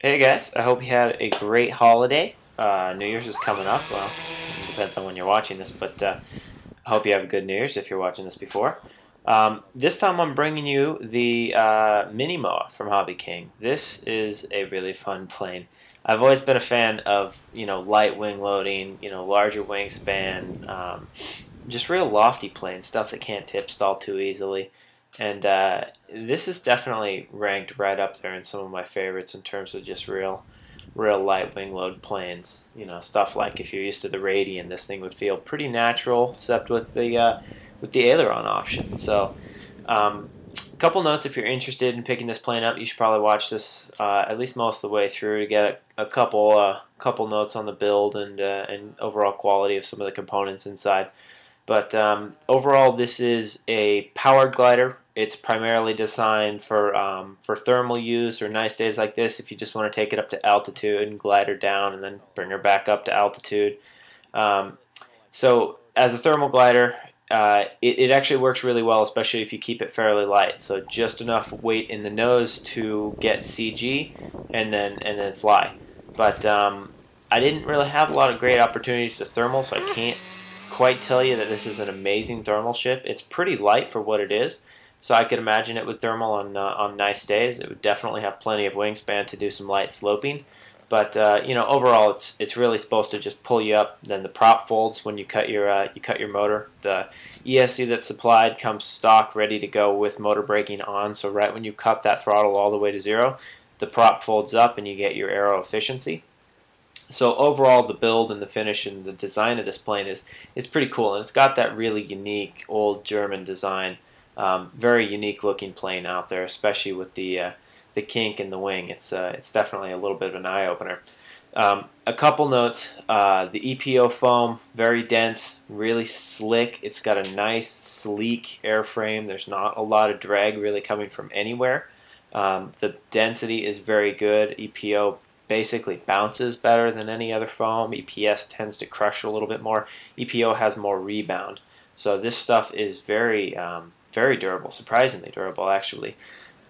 Hey guys, I hope you had a great holiday. New Year's is coming up. Well, it depends on when you're watching this, but I hope you have a good New Year's if you're watching this before. This time I'm bringing you the Minimoa from Hobby King. This is a really fun plane. I've always been a fan of light wing loading, larger wingspan, just real lofty planes, stuff that can't tip stall too easily. And this is definitely ranked right up there in some of my favorites in terms of just real light wing load planes. Stuff like if you're used to the Radian, this thing would feel pretty natural, except with the aileron option. So, a couple notes: if you're interested in picking this plane up, you should probably watch this at least most of the way through to get a couple notes on the build and overall quality of some of the components inside. But overall, this is a powered glider. It's primarily designed for thermal use or nice days like this if you just want to take it up to altitude and glide her down and then bring her back up to altitude. Um, so as a thermal glider, it actually works really well, especially if you keep it fairly light. So just enough weight in the nose to get CG and then fly. But I didn't really have a lot of great opportunities to thermal, so I can't quite tell you that this is an amazing thermal ship. It's pretty light for what it is, so I could imagine it would thermal on nice days. It would definitely have plenty of wingspan to do some light sloping. But overall, it's really supposed to just pull you up. Then the prop folds when you cut your motor. The ESC that's supplied comes stock, ready to go with motor braking on. So right when you cut that throttle all the way to zero, the prop folds up and you get your aero efficiency. So overall, the build and the finish and the design of this plane is pretty cool, and it's got that really unique old German design. Very unique looking plane out there, especially with the kink in the wing. It's definitely a little bit of an eye opener. A couple notes: the EPO foam, very dense, really slick. It's got a nice, sleek airframe. There's not a lot of drag really coming from anywhere. The density is very good. EPO basically bounces better than any other foam. EPS tends to crush a little bit more. EPO has more rebound. So this stuff is very durable, surprisingly durable actually.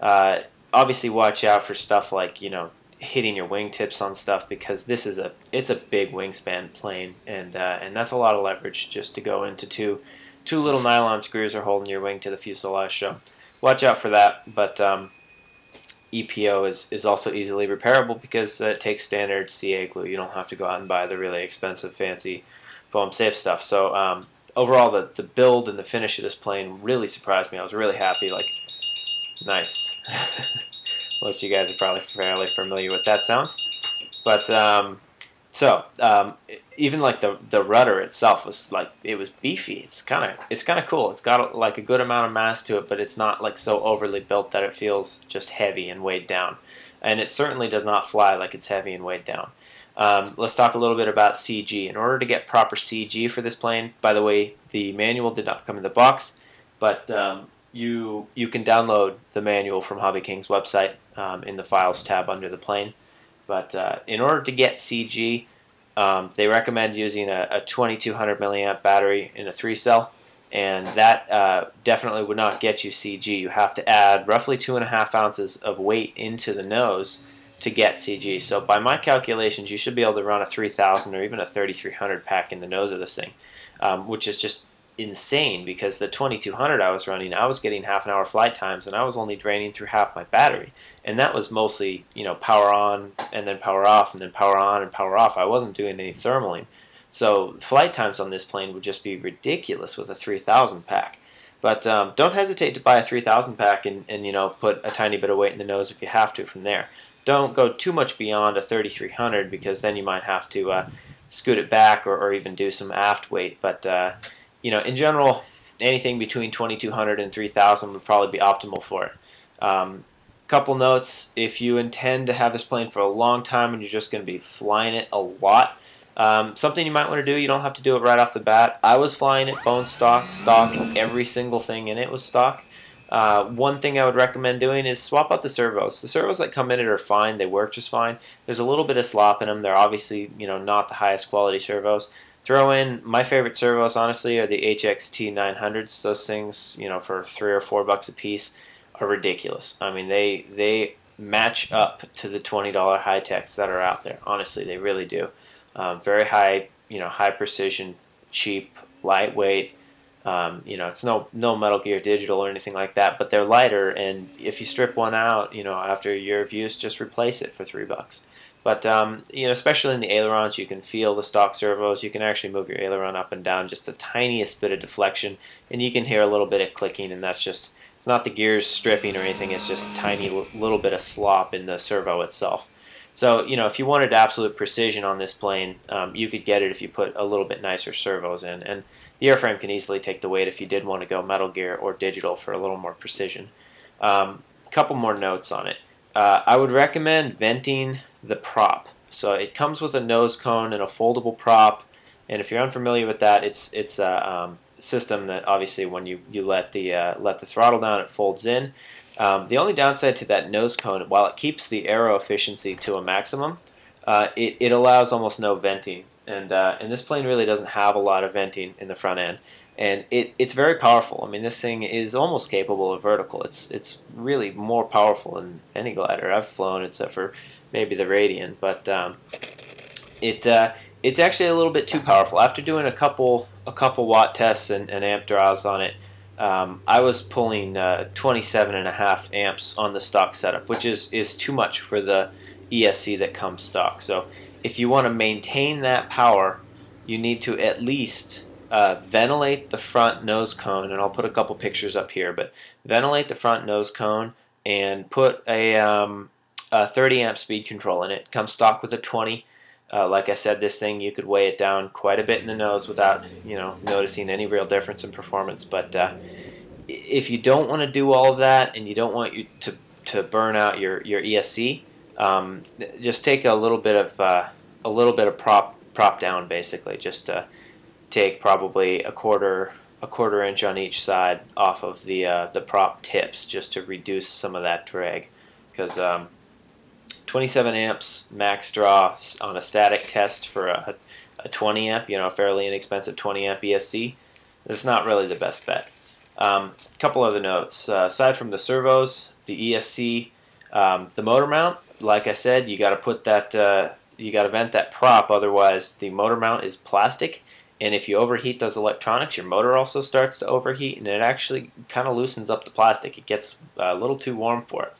Obviously watch out for stuff like, hitting your wingtips on stuff, because it's a big wingspan plane, and that's a lot of leverage just to go into two little nylon screws are holding your wing to the fuselage. So watch out for that. But EPO is also easily repairable because it takes standard CA glue. You don't have to go out and buy the really expensive, fancy foam safe stuff. So overall, the build and the finish of this plane really surprised me. I was really happy. Like, nice. Most of you guys are probably fairly familiar with that sound. But even like the rudder itself was like, it was beefy. It's kind of cool. It's got like a good amount of mass to it, but it's not like so overly built that it feels just heavy and weighed down. And it certainly does not fly like it's heavy and weighed down. Let's talk a little bit about CG. In order to get proper CG for this plane, by the way, the manual did not come in the box, but you can download the manual from Hobby King's website in the Files tab under the plane. But in order to get CG, they recommend using a 2200 milliamp battery in a 3-cell, and that definitely would not get you CG. You have to add roughly 2.5 ounces of weight into the nose to get CG. So by my calculations, you should be able to run a 3000 or even a 3300 pack in the nose of this thing, which is just insane, because the 2200 I was running, I was getting half-an-hour flight times, and I was only draining through half my battery, and that was mostly power on and then power off and then power on and power off. I wasn't doing any thermaling, so flight times on this plane would just be ridiculous with a 3000 pack. But don't hesitate to buy a 3000 pack and put a tiny bit of weight in the nose if you have to from there. Don't go too much beyond a 3300, because then you might have to scoot it back or even do some aft weight. But in general, anything between 2200 and 3000 would probably be optimal for it. Couple notes: if you intend to have this plane for a long time and you're just going to be flying it a lot, something you might want to do, you don't have to do it right off the bat. I was flying it bone stock, every single thing in it was stock. One thing I would recommend doing is swap out the servos. The servos that come in it are fine, they work just fine. There's a little bit of slop in them. They're obviously not the highest quality servos. Throw in, my favorite servos honestly are the HXT 900s. Those things, for $3 or $4 a piece, are ridiculous. I mean, they match up to the $20 high techs that are out there. Honestly, they really do. Very high, high precision, cheap, lightweight. It's no Metal Gear Digital or anything like that, but they're lighter, and if you strip one out, after a year of use, just replace it for $3. But especially in the ailerons, you can feel the stock servos. You can actually move your aileron up and down, just the tiniest bit of deflection, and you can hear a little bit of clicking, and that's just, it's not the gears stripping or anything. It's just a tiny little bit of slop in the servo itself. So if you wanted absolute precision on this plane, you could get it if you put a little bit nicer servos in, and the airframe can easily take the weight if you did want to go Metal Gear or digital for a little more precision. Couple more notes on it. I would recommend venting the prop. So it comes with a nose cone and a foldable prop, and if you're unfamiliar with that, it's a system that obviously when you let the throttle down, it folds in. The only downside to that nose cone, while it keeps the aero efficiency to a maximum, it allows almost no venting, and this plane really doesn't have a lot of venting in the front end, and it's very powerful. I mean, this thing is almost capable of vertical. It's really more powerful than any glider I've flown, except for maybe the Radian, but it's actually a little bit too powerful. After doing a couple watt tests and amp draws on it, I was pulling 27.5 amps on the stock setup, which is too much for the ESC that comes stock. So if you want to maintain that power, you need to at least ventilate the front nose cone, and I'll put a couple pictures up here, but ventilate the front nose cone and put a 30 amp speed control in it. It comes stock with a 20. Like I said, this thing, you could weigh it down quite a bit in the nose without noticing any real difference in performance. But if you don't want to do all of that, and you don't want you to burn out your ESC, just take a little bit of prop down, basically. Just take probably a quarter inch on each side off of the prop tips, just to reduce some of that drag, because 27 amps max draw on a static test for a 20 amp, a fairly inexpensive 20 amp ESC, that's not really the best bet. Couple other notes. Aside from the servos, the ESC, the motor mount, like I said, you got to put that, you got to vent that prop, otherwise the motor mount is plastic, and if you overheat those electronics, your motor also starts to overheat, and it actually kind of loosens up the plastic. It gets a little too warm for it.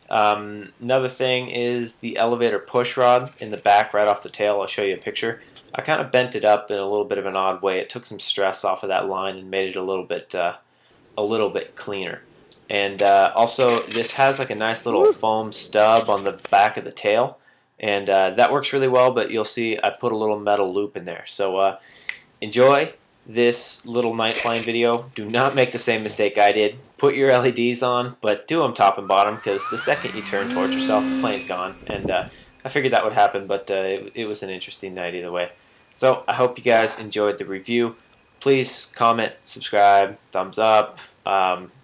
Another thing is the elevator push rod in the back right off the tail. I'll show you a picture. I kind of bent it up in a little bit of an odd way. It took some stress off of that line and made it a little bit cleaner. And also, this has like a nice little foam stub on the back of the tail, and that works really well, but you'll see I put a little metal loop in there. So enjoy this little night flying video. Do not make the same mistake I did. Put your LEDs on, but do them top and bottom, because the second you turn towards yourself, the plane's gone. And I figured that would happen, but it was an interesting night either way. So I hope you guys enjoyed the review. Please comment, subscribe, thumbs up.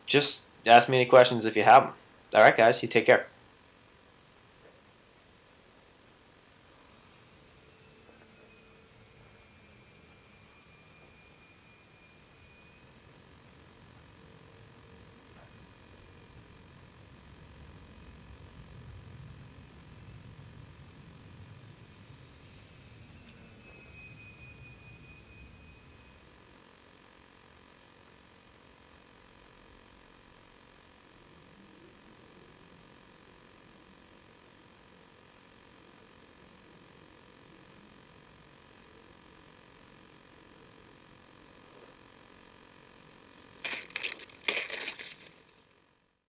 Just ask me any questions if you have them. Alright guys, you take care.